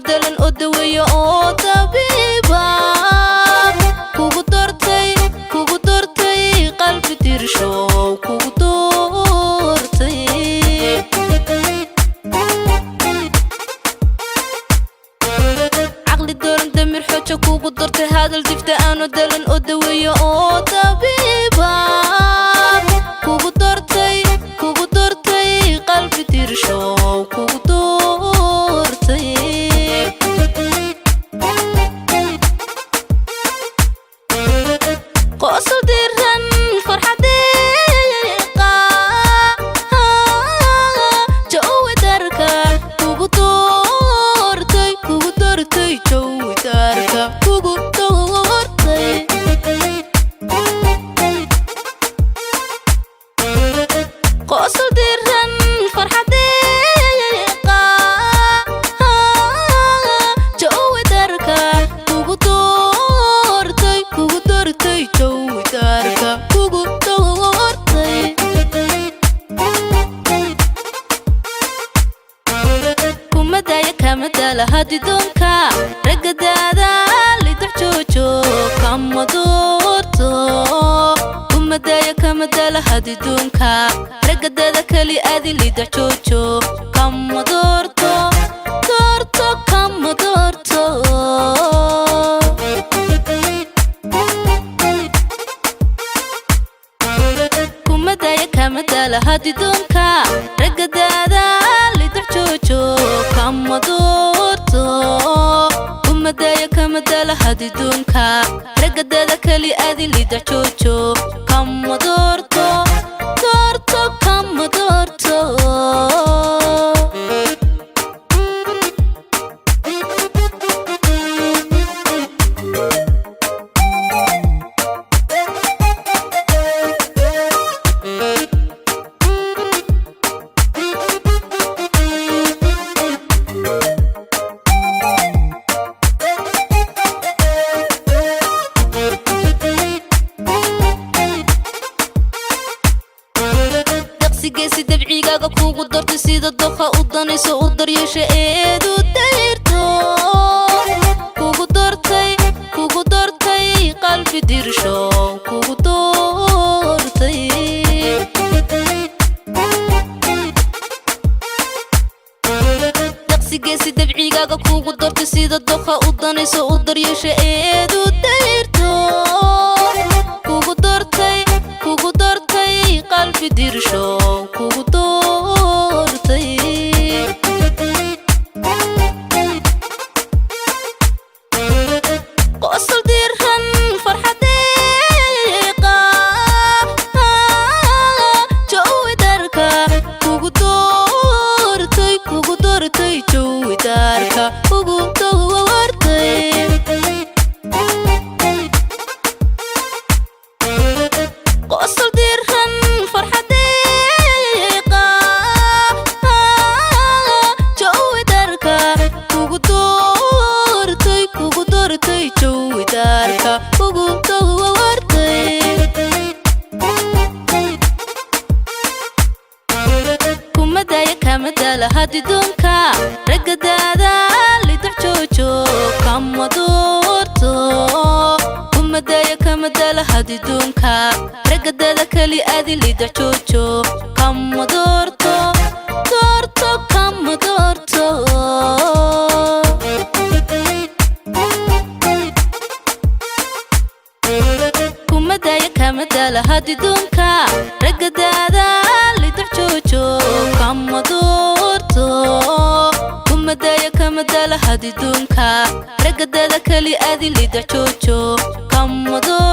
dalan oo daweeyo oo tabiiba kugu doortay qalbi dirsho kugu doortay عقلي دورن دمر حوجة kugu doortay hadal difta aanu dalan oo daweeyo oo tabiiba kugu doortay qalbi dirsho kugu doortay qosol diran farxadeeqa jawi darka kugu doortay jawi darka kugu doortay qosol diran farxadeeqa jawi darka kugu doortay jawi darka kugu doortay kumadaya kamadala hadi doonka ragadaada lidax joojo kama doorto kumadaya kamadala hadi doonka ragadaada kali aadi lidax joojo kama doorto kama doorto kumadaya kamadala hadi doonka ragadaada lidax joojo kama doorto kumadaya kamadala hadi doonka ragadaada kali aadi lidax joojo kama doorto kama doorto geesi dabciigaaga kugu doortay sida doqa u danayso u daryeesha eedu dayrto kugu doortay qalbi dirsho kugu doortay geesi dabciigaaga kugu doortay sida doqa u danayso u daryeesha eedu dayrto kugu doortay qalbi dirsho kugu doortay qosol diran farxadeeqa jawi darka kugu doortay jawi darka kugu doortay qosol diran farxadeeqa jawi darka kugu doortay jawi darka kugu doortay kumadaya kamadala hadi doonka ragadaada lidax joojo kama doorto kumadaya kamadala hadi doonka ragadaada kali aadi lidax joojo kama doorto kama doorto kumadaya kamadala hadi doonka ragadaada lidax joojo kama doorto kumadaya kamadala hadi doonka ragadaada kali aadi lidax joojo kama doorto